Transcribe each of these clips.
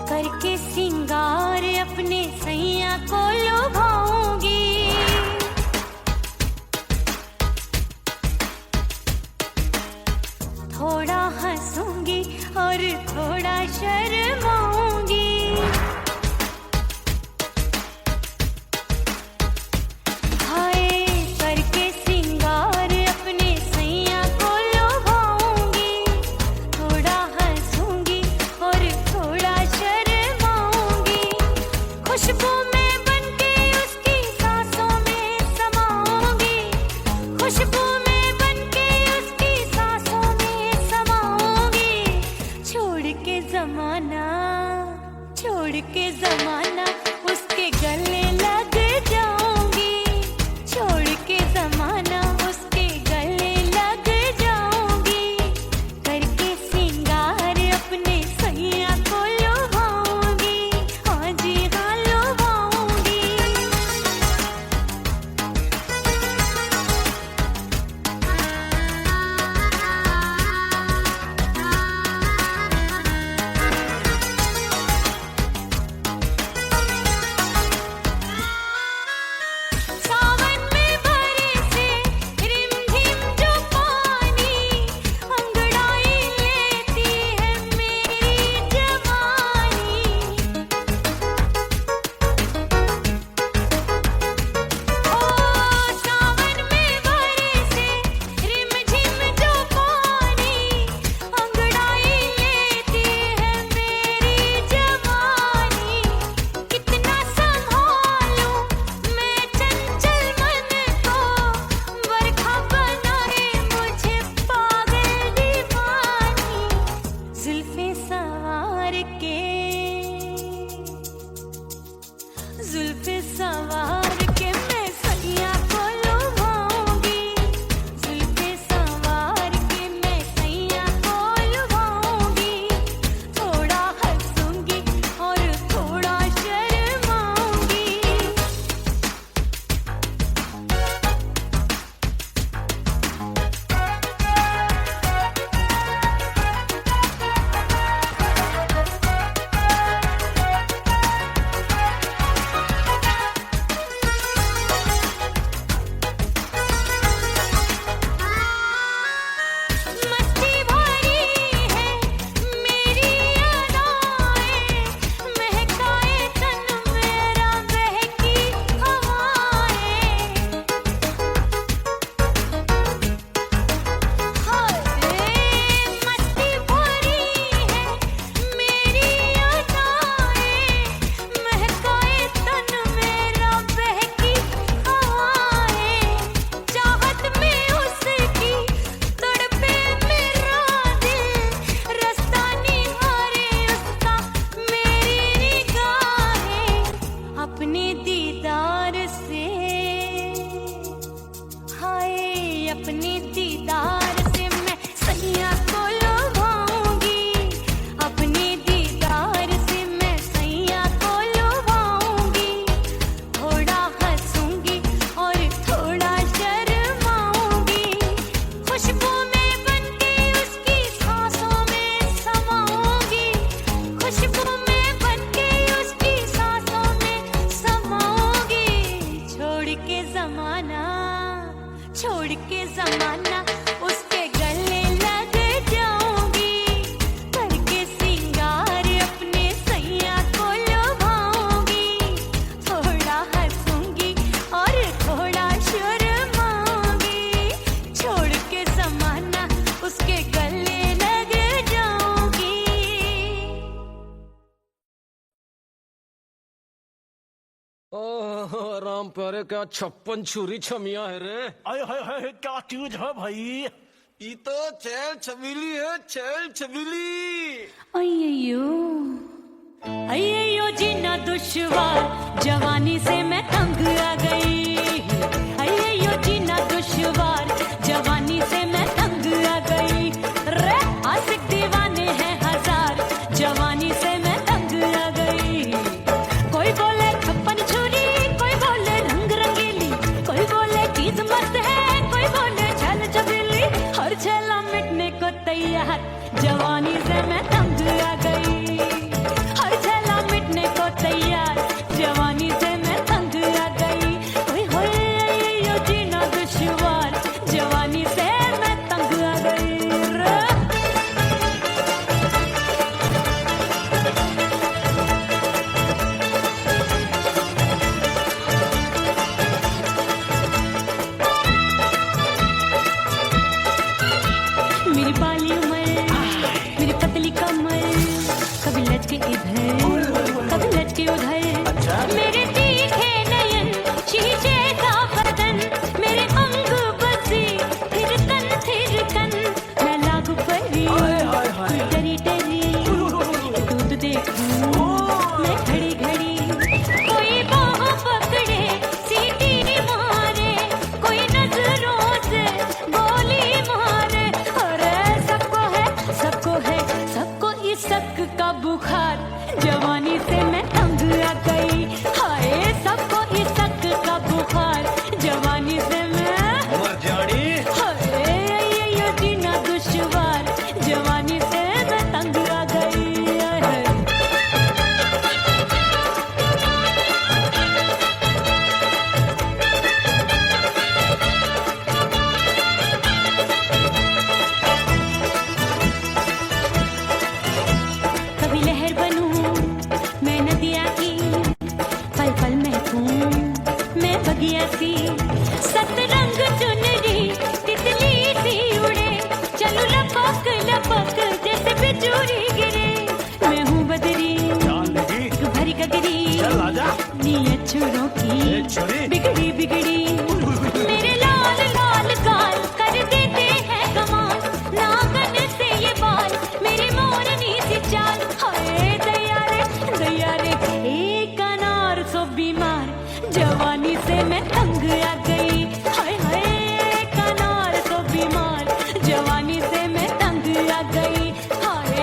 करके सिंगार अपने सैया को लुभाऊंगी, थोड़ा हंसूंगी और थोड़ा शर्माऊंगी। हाय करके सिंगार अपने सैया को लुभाऊंगी, थोड़ा हंसूंगी और थोड़ा शर्माऊंगी। खुशबू में बनके उसकी सांसों में समाऊंगी, खुशबू में बनके उसकी सांसों में समाऊंगी। छोड़ के जमाना उसके गले लग जाऊंगी, छोड़ के जमाना उसके गले लग जाऊंगी। करके सिंगार अपने सैया को लुभाऊंगी, हाँ जी हाँ लुभाऊंगी। सावन में बरसे रिमझिम जो पानी, अंगड़ाई लेती है मेरी जवानी। ओ सावन में बरसे रिमझिम जो पानी, अंगड़ाई लेती है मेरी जवानी। कितना संभालूं मैं चंचल मन को, बरखा बनाए मुझे पागल दीवानी। जुल्फे सवार के मैं सैया को लुभाऊंगी, जुल्फे सवार के मैं सैया को लुभाऊंगी। थोड़ा हंसूंगी और थोड़ा शर्माऊंगी। मस्ती भरी है मेरी अदाएं, महकाए तन मेरा बहकी हवाएं। हाय मस्ती भरी है मेरी अदाएं, महकाए तन मेरा बहकी हवाएं। चाहत में उसकी तड़पे मेरा दिल, रास्ता निहारे उसका मेरी निगाहें। अपने दीदार से हाय अपने दीदार से मैं सैया को लुभाऊंगी, अपने दीदार से मैं सैया को लुभाऊंगी। थोड़ा हंसूंगी और थोड़ा शर्माऊंगी। खुशबू में बनके उसकी सांसों में समाऊंगी, खुशबू में बनके उसकी सांसों में समाऊंगी। छोड़ के जमाना उसके गले लग जाऊंगी। करके सिंगार अपने सैया को लुभाऊंगी, थोड़ा हंसूंगी और थोड़ा शर्माऊंगी। छोड़ के जमाना उसके गले लग जाऊंगी। ओह राम प्यारे, क्या 56 छुरी छमिया है रे। हाय हाय हाय क्या चीज है भाई। ये तो चैल छबीली है, चैल छबीली। अय्यो जीना दुश्वार, जवानी से मैं तंग आ गई। अय्यो जीना दुश्वार, जवानी से मैं तंग आ गई। रे आशिक दीवाने हैं हजार, यार, जवानी से मैं तंग आ गई। हर झेला मिटने को तैयार, जवानी से मैं तंग आ गई। ओए होए यो जीना दुश्वार, जवानी से मैं तंग आ गई रे। मेरी बाली उम्र, मेरी पतली कमर, कभी लचके इधर कभी लचके उधर। मेरे तीखे नयन, शीशे का बदन, मेरे अंग बसी थिरकन थिरकन। मैं लागू परी डरी डरी, दूध देखूं मैं घड़ी घड़ी। कोई बाह पकड़े सीटी मारे, कोई नजरों से गोली मारे। अरे सबको है सबको इसक का बुखार, जवानी से मैं तंग आ गई। हाय सबको इसक का बुखार, जवानी से मैं मर जानी। हाय ये जीना दुश्वार, जवानी से मैं तंग आ गई। हाय। कभी लहर बनूं मैं नदिया की, पल पल महकूं मैं बगिया सी। सतरंग चुनरी तितली सी उड़े, चलूं लपक लपक जैसे बिजुरी गिरे। मैं हूँ बदरी जान लगी भरी गगरी, चल आजा नीयत छोरों की ए छोरी बिगड़ी बिगड़ी। मेरे लाल लाल गाल कर देते हैं कमाल, नागन से ये बाल मेरी मोरनी सी चाल। हाय दया रे एक अनार सो बीमार, जवानी से मैं तंग आ गई। हाय हाय एक अनार सो बीमार, जवानी से मैं तंग आ गई। हाय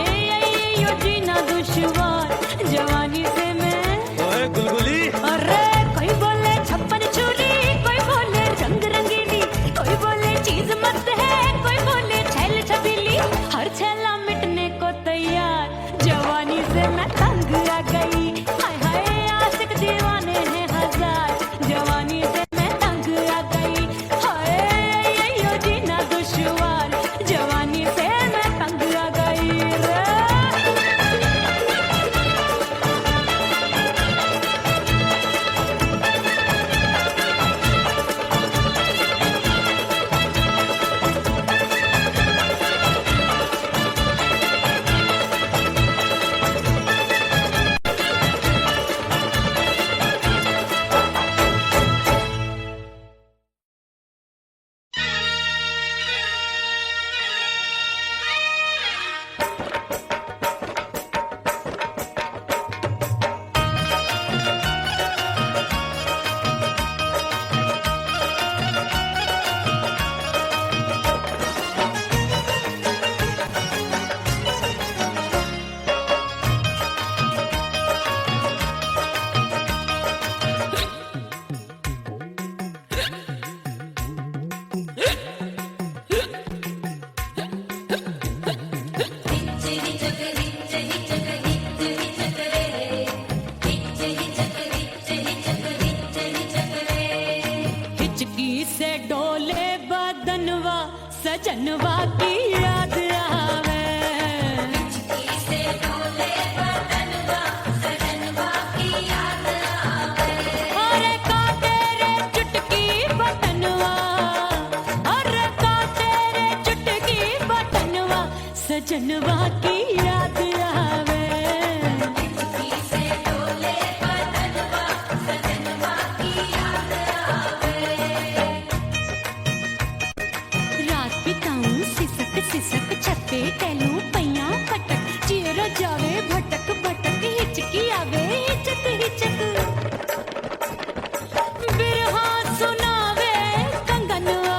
यो जीना दुश्वार, जवानी से मैं। ओए गुलगुली, अरे कोई बोले छप्पन छुरी, कोई बोले रंग रंगीली, कोई बोले चीज मस्त है, कोई बोले छैल छबीली। हर छैला मिटने को तैयार, जवानी से मैं तंग आ गई। हाय हाय आशिक दीवाने हैं हजार, जवानी से मैं तंग आ गई। हाय यो जीना दुश्वार, जवानी से मैं तंग आ गई रे। हिचकी से डोले बदनवा, सजनवा की याद आवे। अरे का तेरे चुटकी बटनवा, अरे का तेरे चुटकी बटनवा, सजनवा की याद आवे। रात बिताऊं सिसक सिसक, छत पे टहलूं पैया पटक, चेहरा जावे भटक भटक, हिचकी आवे हिचक हिचक। बिरहा सुनावे कंगनवा,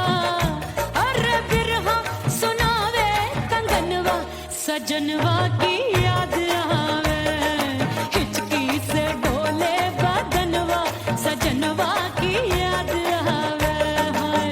अरे बिरहा सुनावे कंगनवा, सजनवा की याद आवे। हिचकी से डोले बदनवा, सजनवा की याद आवे। हाय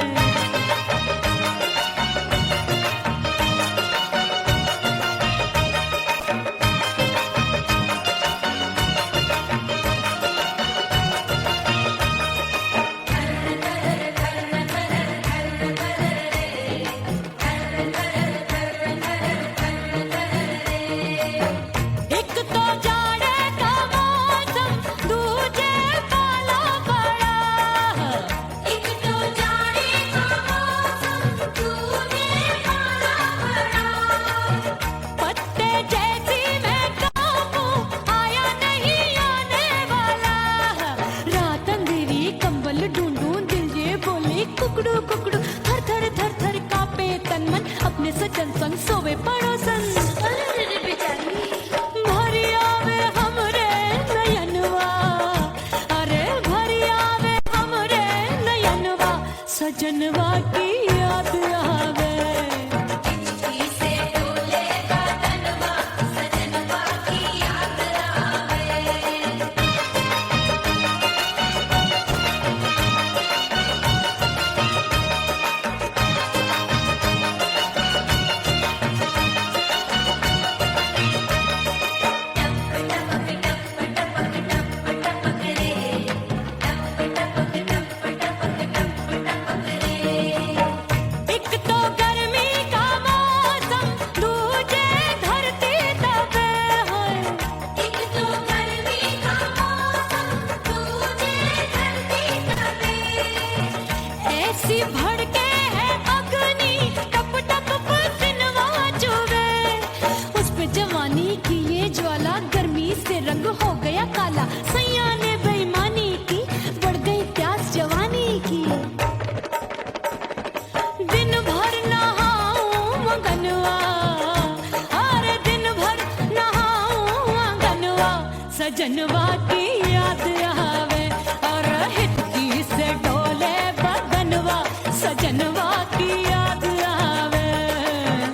सजनवा की याद आवे और हिचकी से डोले बदनवा सजनवा की याद आवे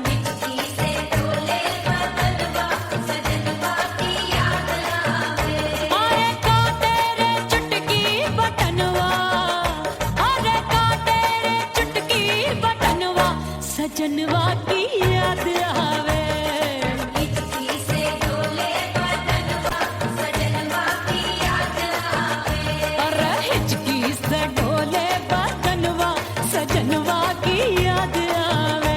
हिचकी से डोले बदनवा सजनवा की याद आवे अरे का तेरे चुटकी बटनवा अरे का तेरे चुटकी बटनवा सजनवा की याद आवे हिचकी से डोले बदनवा सजनवा की याद आवे अरे हिचकी से डोले बदनवा सजनवा की याद आवे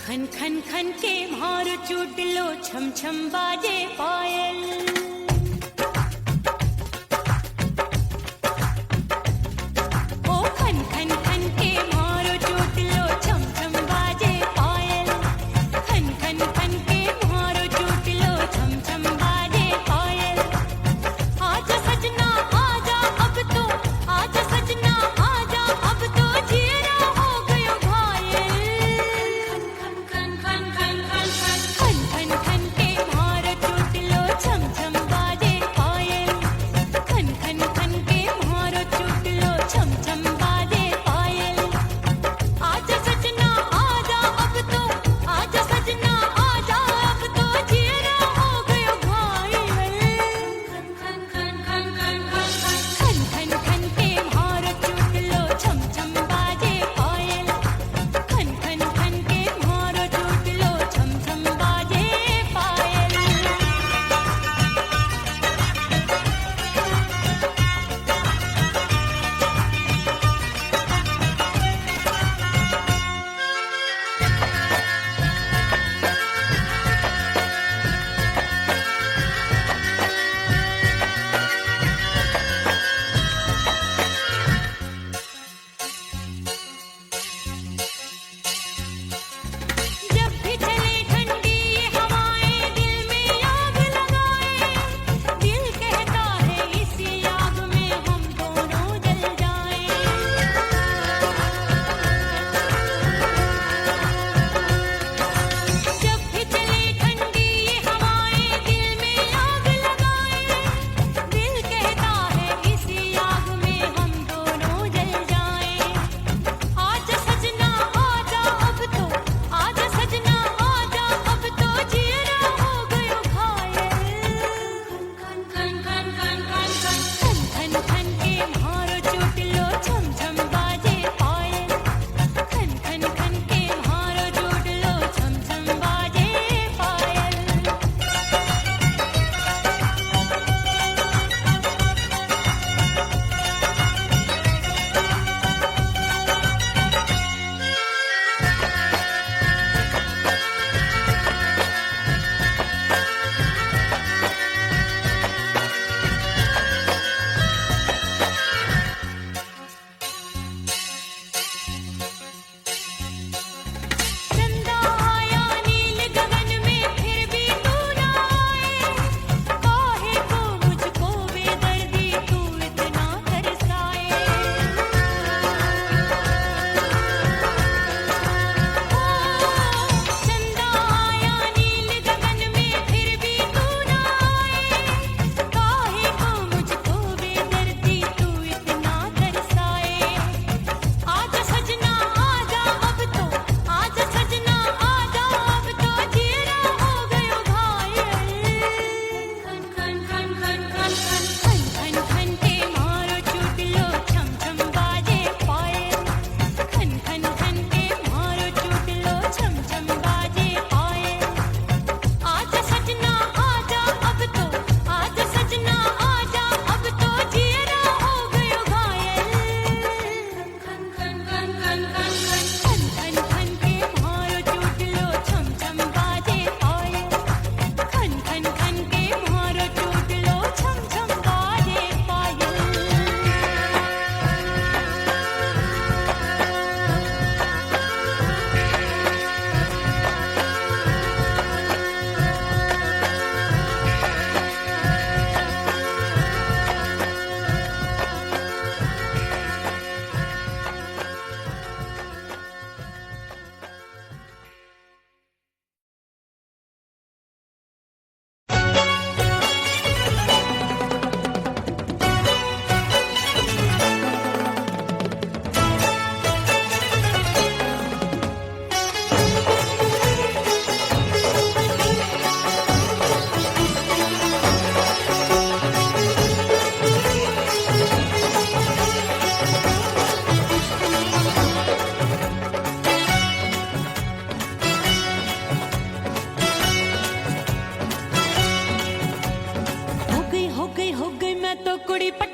खन खन खन के मार चुटलो छम छम बाजे पायल ओ खन खन खन के मार चुटलो छम छम बाजे पायल खन खन खन के मार चुटलो छम छम बाजे पायल आजा सजना आजा अब तो आजा सजना आजा अब तो जीरा हो गयो घायल खन खन खन खन खन खन खन खन के मार चुटलो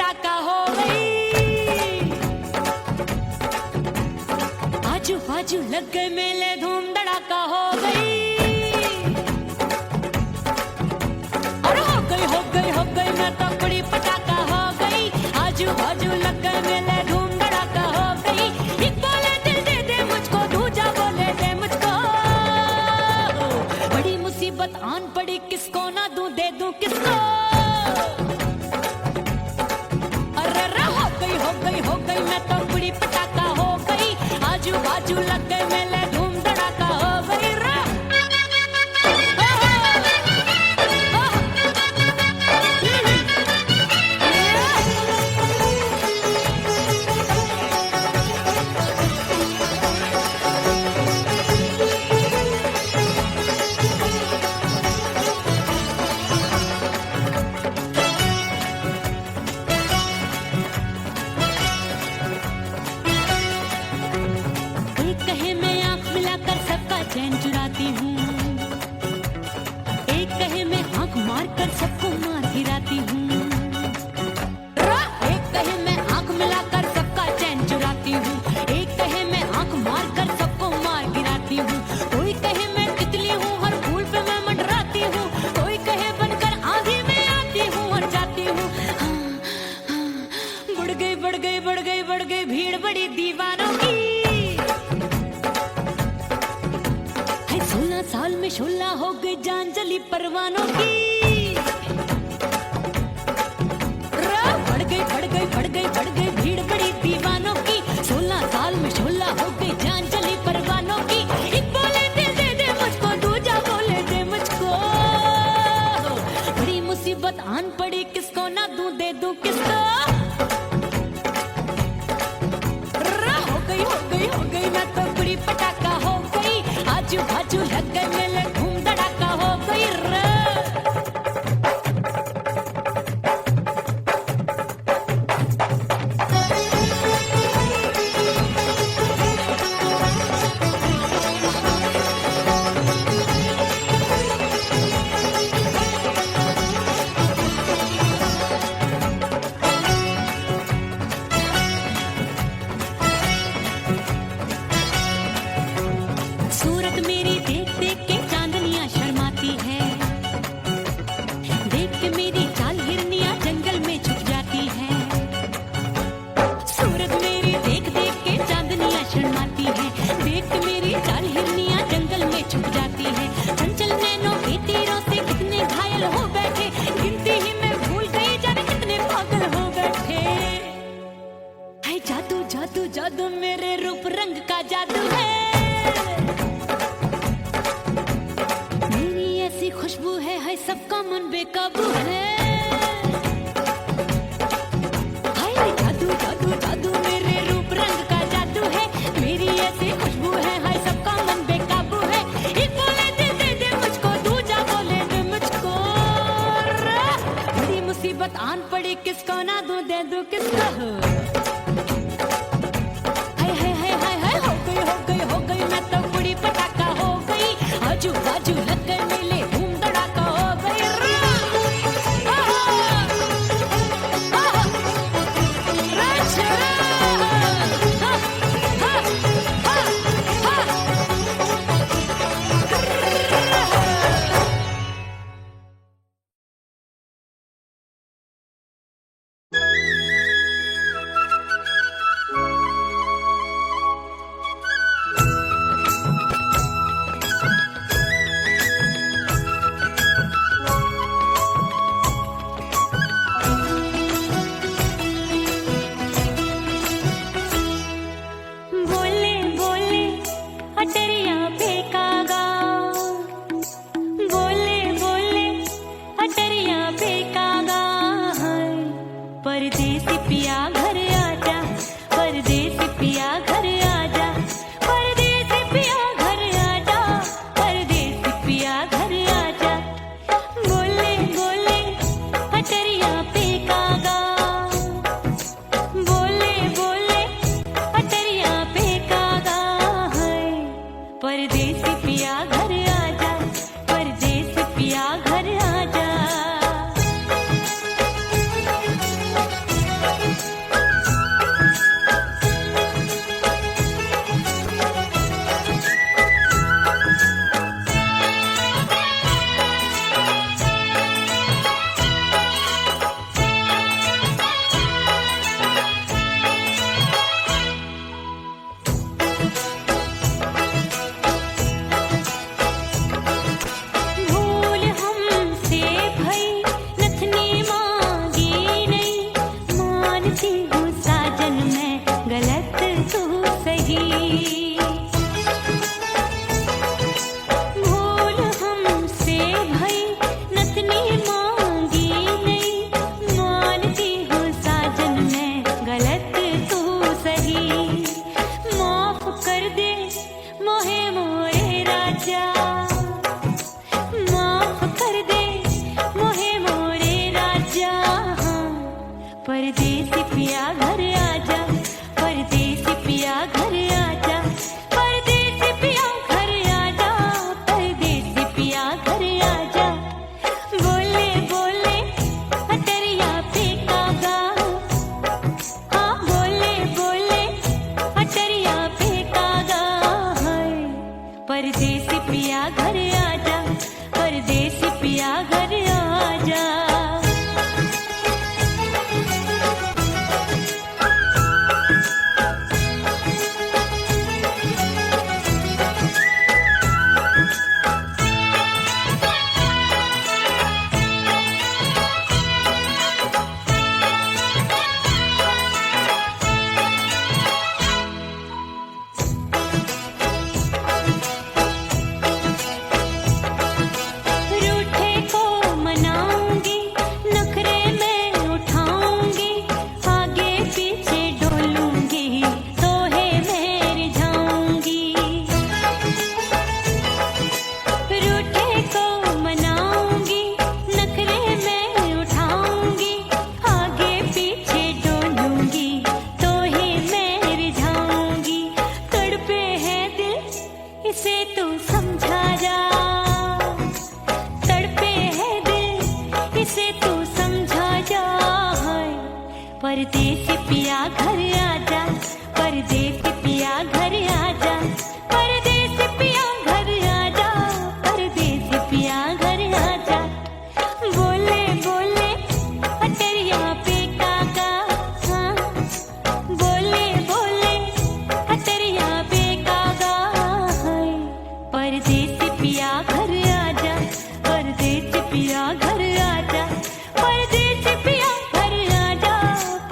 पटाखा हो गई। आजू बाजू लग गए मेले, धूम धड़ाका हो गई। और हो गई मैं तो बड़ी पटाखा हो गई। आजू बाजू लग गए मेले, धूम धड़ाका हो गई। एक बोले दिल दे दे मुझको, दूजा बोले दे मुझको। बड़ी मुसीबत आन पड़ी, किसको ना दूं दे दूं किसको। अरे हो गई मैं तो बड़ी पटाखा हो गई। आजू बाजू लग गए मेले, धूम धड़ाका हो गई रे। एक कहे मैं आंख मिलाकर सबका चैन चुराती हूँ, एक कहे मैं आंख मारकर सबको मार गिराती हूँ। एक कहे मैं आंख मिलाकर सबका चैन चुराती हूँ, एक कहे मैं आंख मारकर सबको मार गिराती हूँ। कोई कहे मैं तितली हूँ, हर फूल पे मैं मंडराती हूँ। कोई कहे बनकर आंधी में आती हूँ और जाती हूँ। बढ़ गई भीड़ बड़ी दीवानों की। 16 साल में शोला हो गई, जान जली परवानों की। बढ़ गई भीड़ बड़ी दीवानों की। 16 साल में शोला हो गई, जान जली परवानों की। एक बोले दिल दे दे मुझको, दूजा बोले दे मुझको। बड़ी मुसीबत आन पड़ी, किसको ना दूं दे दूं किसको। हो गई मैं तो बड़ी पटाखा हो गई। आजू बाजू लग गए मेले, धूम धड़ाका हो गई रे। सूरत मेरी देख देख के चांदनियां शर्माती है, देख के मेरी चाल हिरनियां जंगल में छुप जाती है। सूरत मेरी देख देख के चांदनियां शर्माती है, देख के मेरी चाल हिरनियां जंगल में छुप जाती है। चंचल नैनों के तीरों से कितने घायल हो बैठे, गिनती ही मैं भूल गई जाने कितने पागल हो बैठे। है जादू जादू जादू मेरे रूप रंग का जादू है। खुशबू है सबका मन बेकाबू है। हाय जादू जादू जादू मेरे रूप रंग का जादू है। मेरी ऐसी खुशबू है, हाय सबका मन बेकाबू है। एक बोले दिल दे दे मुझको, दूजा बोले दे मुझको। बड़ी मुसीबत आन पड़ी, किसको ना दूं दे दूं किसको। हो गई मैं तो बड़ी पटाखा हो गई। आजू बाजू लग गए मेले, धूम धड़ाका हो गई रे। परदेसी पिया घर आजा, परदेसी पिया घर आजा, परदेसी पिया घर आजा, परदेसी पिया घर आजा। बोले बोले अटरिया पे कागा, हाँ बोले बोले अटरिया पे कागा है। परदेसी पिया घर आजा, परदेसी पिया घर आजा। रूठे को मनाऊंगी, नखरे में उठाऊंगी, आगे पीछे डोलूंगी, तोहे में रिझाऊंगी। रूठे को मनाऊंगी, नखरे में उठाऊंगी, आगे पीछे डोलूंगी, तोहे में रिझाऊंगी। तड़पे है दिल इसे तू समझा जा, तड़पे है दिल इसे तू समझा जा। परदेसी पिया घर आजा, परदेसी पिया घर आजा, परदेसी पिया घर आजा, परदेसी पिया घर आजा। बोले बोले अटरिया पे कागा, हाँ बोले बोले अटरिया पे कागा है। परदेसी पिया घर आजा, परदेसी पिया घर आजा, परदेसी पिया घर आजा,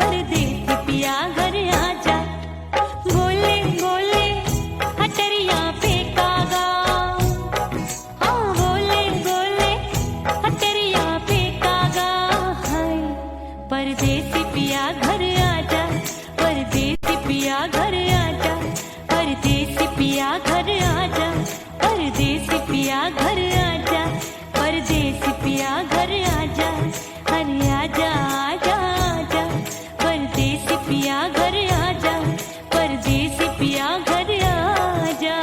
परदेसी पिया घर आजा। बोले बोले अटरिया पे कागा, हाँ बोले बोले अटरिया पे कागा है। परदेसी पिया घर आजा, परदेसी पिया घर आजा, परदेसी पिया घर आजा, परदेसी पिया घर आजा, परदेसी पिया घर आजा। अरे आजा आजा आजा, परदेसी पिया घर आजा, परदेसी पिया घर आजा।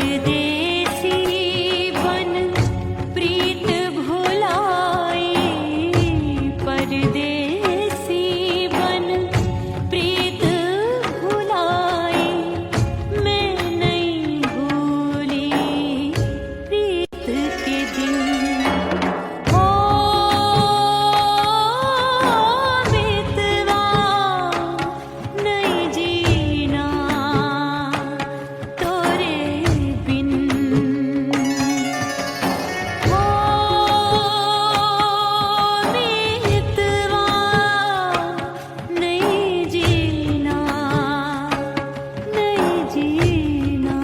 परदेसी बन प्रीत भुलाई, परदेसी बन प्रीत भुलाई, मैं नहीं भूली प्रीत के दिन। ओ मितवा नहीं जीना तोरे बिन, ओ मितवा नहीं जीना, नहीं जीना।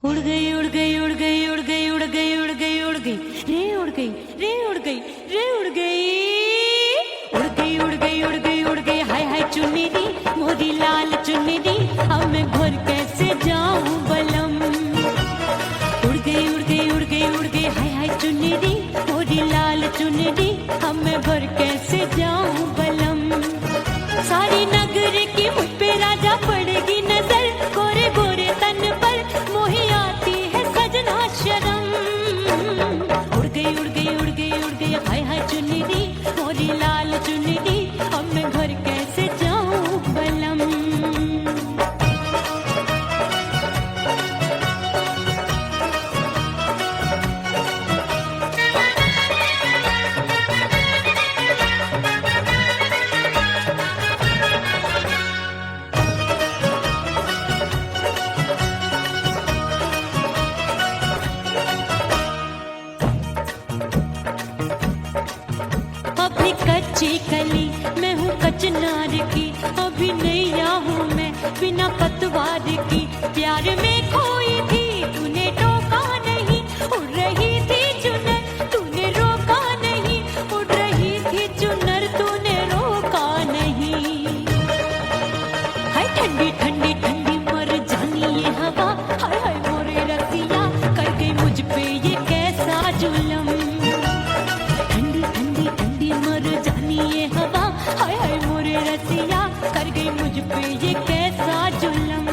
उड़ गई उड़ गई उड़ गई उड़ गई उड़ गई उड़ गई उड़ गई रे उड़ गई रे उड़ गई रे उड़ गई उड़ गई उड़ गई उड़ गई उड़ गई हाय हाय चुन्नी मोरी लाल चुन्नी अब मैं घर कैसे जाऊं बलम। उड़ गई उड़ गई उड़ गई उड़ गई हाय हाय चुन्नी मोरी लाल चुन्नी अब मैं घर कैसे जाऊं बलम। सारी नगर की मुझ पे राजा पड़ेगी नजर, गोरे गोरे तन पर मोही आती है सजना शर्म। उड़ गई उड़ गई उड़ गई उड़ गई हाय हाय चुन्नी मोरी लाल चुन्नी अब मैं घर कैसे जाऊं बलम। अभी कच्ची कली मैं हूँ कचनार की, अभी नैया हूँ मैं बिना पतवार की। प्यार में खोई थी तूने टोका नहीं, उड़ रही थी चुनर तूने रोका नहीं, उड़ रही थी चुनर तूने रोका नहीं। हाय ठंडी ठंडी ठंडी मर जानी ये हवा, हाय हाय मोरे रसिया कर गई मुझ पे ये कैसा जुलम। ठंडी ठंडी ठंडी मर जानी ये हवा, हाय हाय मोरे रसिया कर गई मुझ पे ये कैसा जुलम।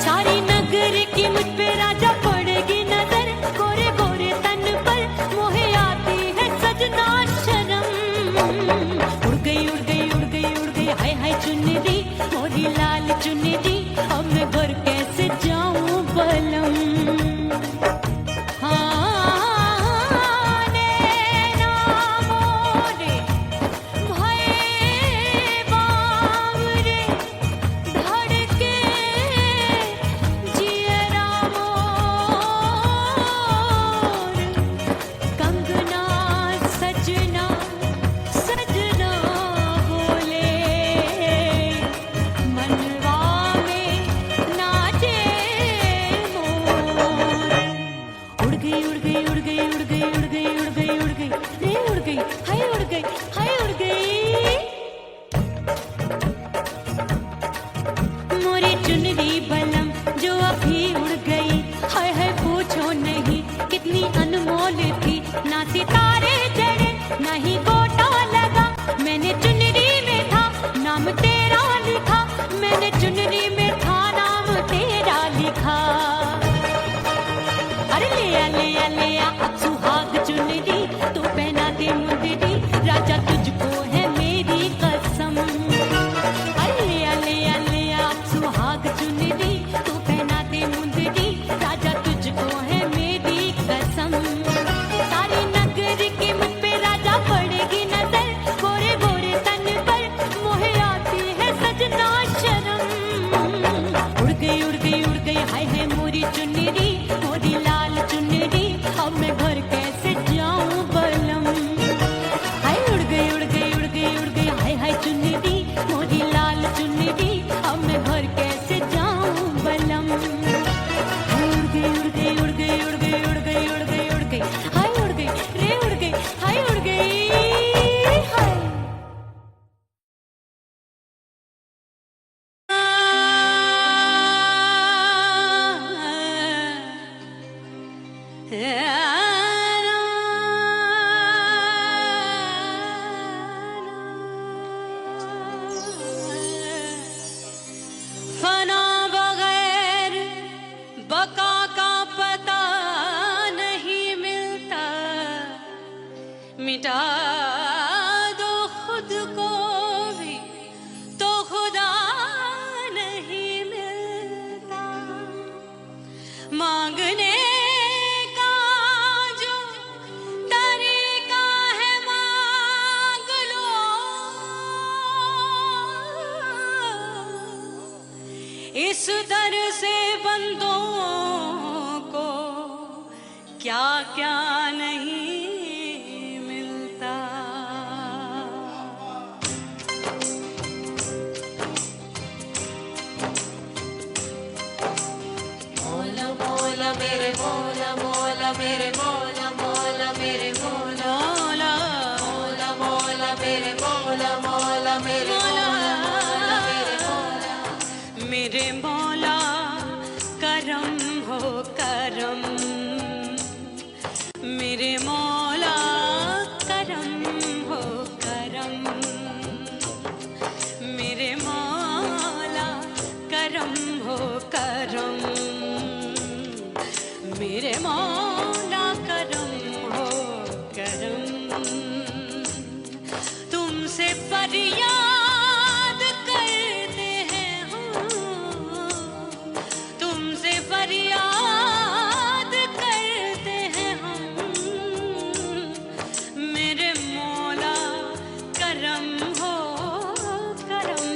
सारी नगर की मुझ पे राजा पड़ेगी नजर, गोरे गोरे तन पर मोहे आती है सजना शर्म। उड़ गई उड़ गई उड़ गई उड़ गई हाय हाय चुन्नी मोरी लाल चुन्नी अब मैं घर कैसे जाऊं बलम। चुनरी बलम जो अभी उड़ गई, हाय हाय पूछो नहीं कितनी अनमोल थी। ना सितारे जड़े ना ही गोटा लगा, मैंने चुनरी में था नाम तेरा लिखा, मैंने चुनरी में था नाम तेरा लिखा। अरे ले आ अब सुहाग चुनरी तू पहना दे मुंदरी, राजा तुझको है मेरी कसम। अरे ले आ अब सुहाग चुनरी तू पहना दे मिटा दो खुद को भी तो खुदा नहीं मिलता। मांगने का जो तरीका है मांग लो, इस दर से बंदों को क्या क्या नहीं मिलता। मौला मौला मेरे मौला मौला मेरे मौला मौला मेरे मौला मौला मौला मेरे मौला मौला मेरे मौला मेरे मौला मेरे मौला करम हो करम, मेरे मौला करम हो करम, मेरे मौला करम हो करम, मेरे मौला करम हो करम। तुमसे फरियाद करते हैं हम, तुमसे फरियाद करते हैं हम, मेरे मौला करम हो करम,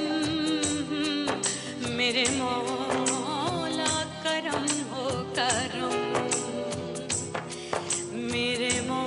मेरे मौला करम हो करम, मेरे मौला।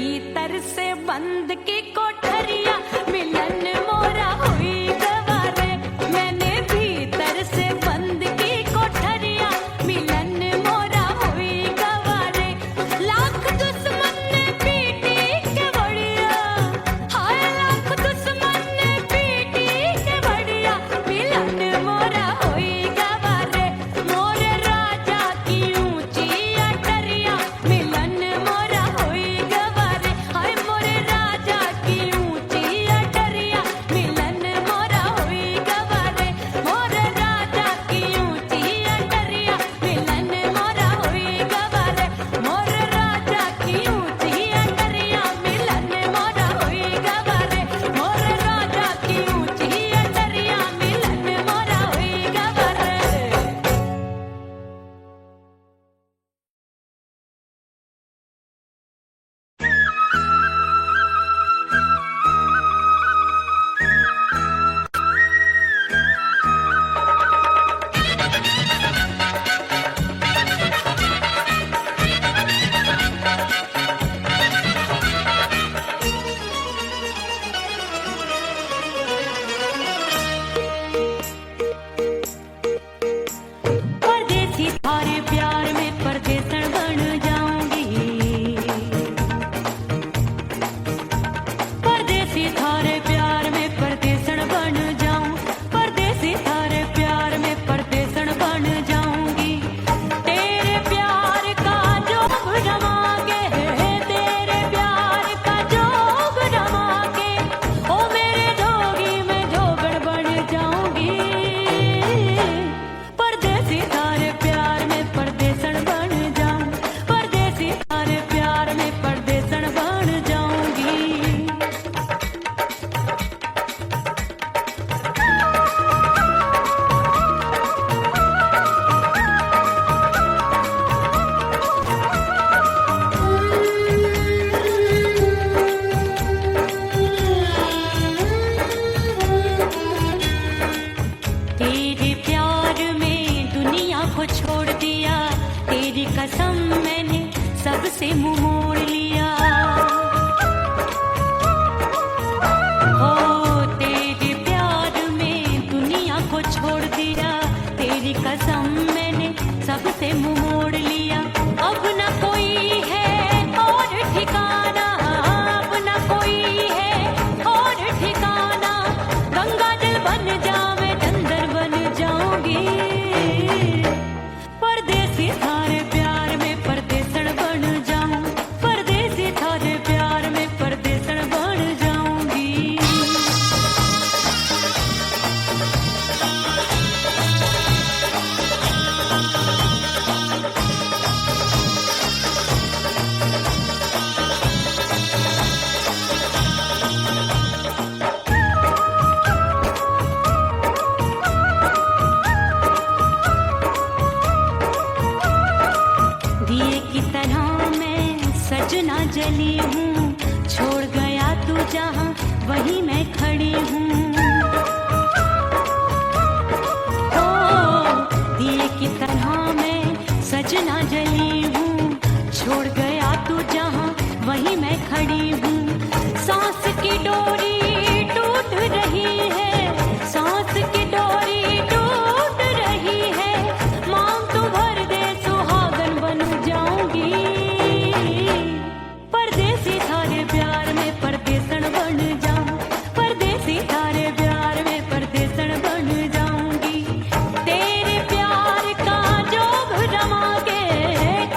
भीतर से बंद की कोठरिया मिलन मोरा हुई गवारे मैंने भीतर से बंद की कोठरिया मिलन मोरा हुई गवारे लाख दुश्मन ने पीटी के बढ़िया हाय लाख दुश्मन ने पीटी के बढ़िया मिलन मोरा हुई गवारे मोरे राजा की ऊंची अटरिया मिलन मोरा हुई गवारे हाय मोरे राजा की ऊंची अटरिया मिलन मोरा हुई गवारे मोरे राजा की ऊंची अटरिया मिलन मोरा हुई गवारे मोरे राजा की ऊंची अटरिया मिलन मोरा हुई गवारे मोरे राजा की ऊंची अटरिया मिलन मोरा हुई गवारे परदेसी थारे प्यार में परदेसन बन जाऊंगी परदेसी थारे प्यार में परदेसन बन जाऊं परदेसी थारे प्यार में परदेसन बन जाऊंगी तेरे प्यार का जोग रमा के तेरे प्यार का जोग रमा के ओ मेरे जोगी में जोगड़ बन जाऊंगी परदेसी थारे प्यार में परदेसन बन जाऊं परदेसी थारे प्यार में परदेसन बन जाऊंगी तेरे प्यार में दुनिया को छोड़ दिया तेरी कसम मैंने सबसे मुंह मोड़ लिया हो तेरे प्यार में दुनिया को छोड़ दिया तेरी कसम मैंने सबसे मुंह मोड़ लिया अब न कोई है और ठिकाना अब न कोई है और ठिकाना गंगा जल बन जावे चंदन बन जाऊंगी परदेसी थारे प्यार में परदेसन बन जाऊं परदेसी थारे प्यार में परदेसन बन जाऊंगी दिए की तरह मैं सजना जली हूँ छोड़ गया तू जहाँ वहीं मैं खड़ी हूँ ओ दिए की तरह मैं सजना जली हूँ छोड़ गया तू जहाँ वहीं मैं खड़ी हूँ सांस की डोरी टूट रही है सांस की डोरी टूट रही है मांग तू भर दे सुहागन बन जाऊंगी परदेसी थारे प्यार में परदेसन बन जाऊं परदेसी थारे प्यार में परदेसन बन जाऊंगी तेरे प्यार का जोग रमा के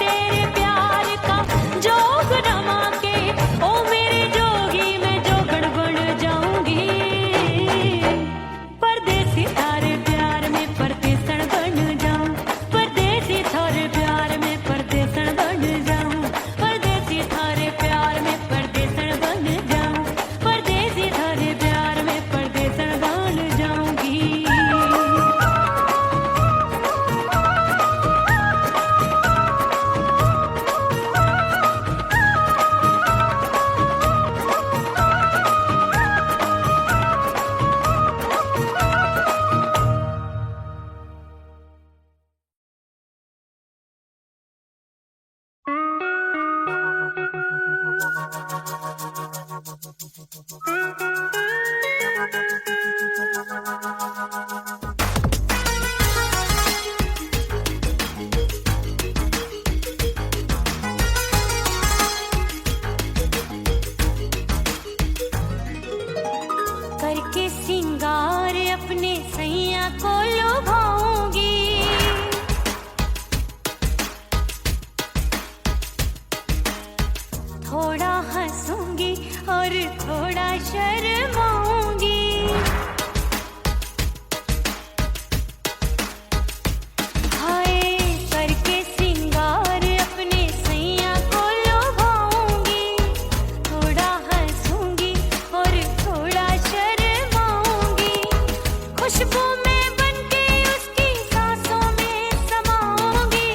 तेरे प्यार का जोग रमा के ओ मेरे जोगी में जोगड़ बन हंसूंगी और थोड़ा शर्माऊंगी। हाय करके सिंगार अपने सैया को लुभाऊंगी। थोड़ा हंसूंगी और थोड़ा शर्माऊंगी। खुशबू में बनके उसकी सांसों में समाऊंगी।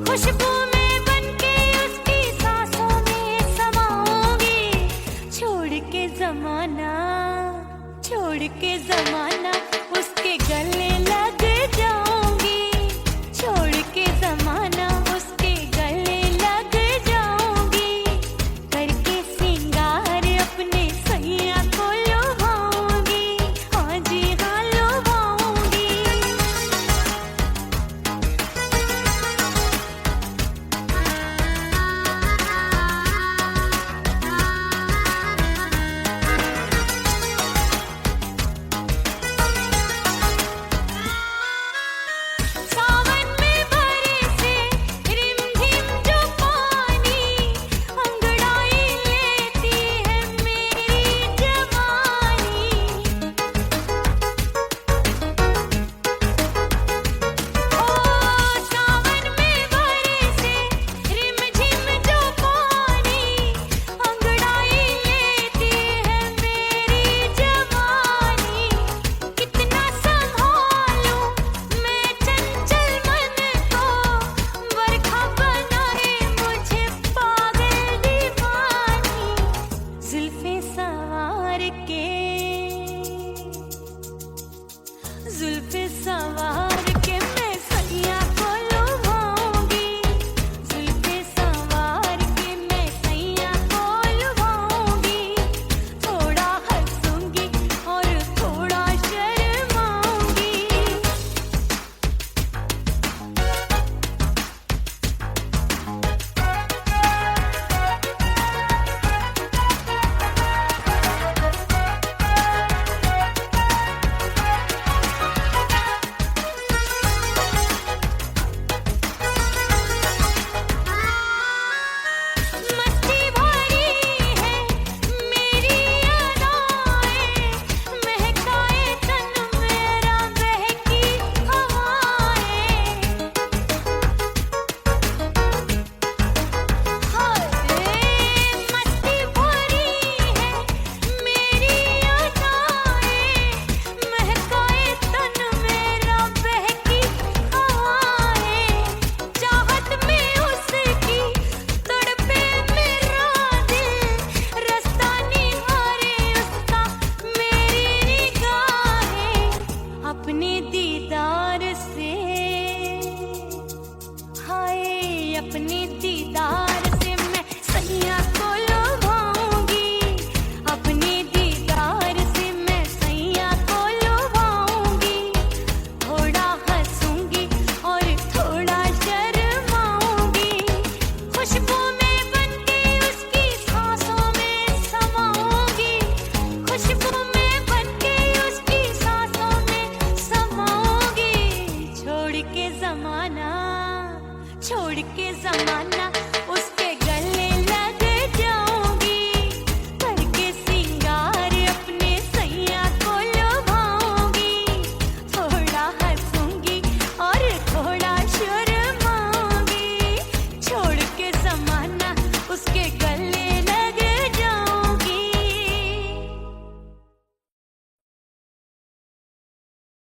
खुशबू में बनके उसकी सांसों में समाऊंगी। छोड़ के जमाना उसके गले लग जाऊंगी। छोड़ के जमाना उसके गले लग जाऊंगी। करके सिंगार अपने सैया को लुभाऊंगी। हाँ जी हाँ लुभाऊंगी। सावन में बरसे रिमझिम जो पानी अंगड़ाई लेती है मेरी जवानी। ओ सावन में बरसे रिमझिम जो पानी अंगड़ाई लेती है मेरी जवानी। कितना संभालूं मैं चंचल मन को, बरखा बनाए मुझे पागल दीवानी। जुल्फे सवार के मैं सैया को लुभाऊंगी। जुल्फे सवार के मैं सैया को लुभाऊंगी। थोड़ा हंसूंगी और थोड़ा शर्माऊंगी। मस्ती भरी है मेरी अदाएं, महकाए तन मेरा बहकी हवाएं। हाय मस्ती भरी है मेरी अदाएं, महकाए तन मेरा बहकी हवाएं। चाहत में उसकी तड़पे मेरा दिल, रास्ता निहारे उसका मेरी निगाहें। अपने दीदार से हाय अपने दीदार से मैं सैया को लुभाऊंगी। अपने दीदार से मैं सैया को लुभाऊंगी। थोड़ा हंसूंगी और थोड़ा शर्माऊंगी। खुशबू में बनके उसकी सांसों में समाऊंगी। खुशबू में बनके उसकी सांसों में समाऊंगी। छोड़ के जमाना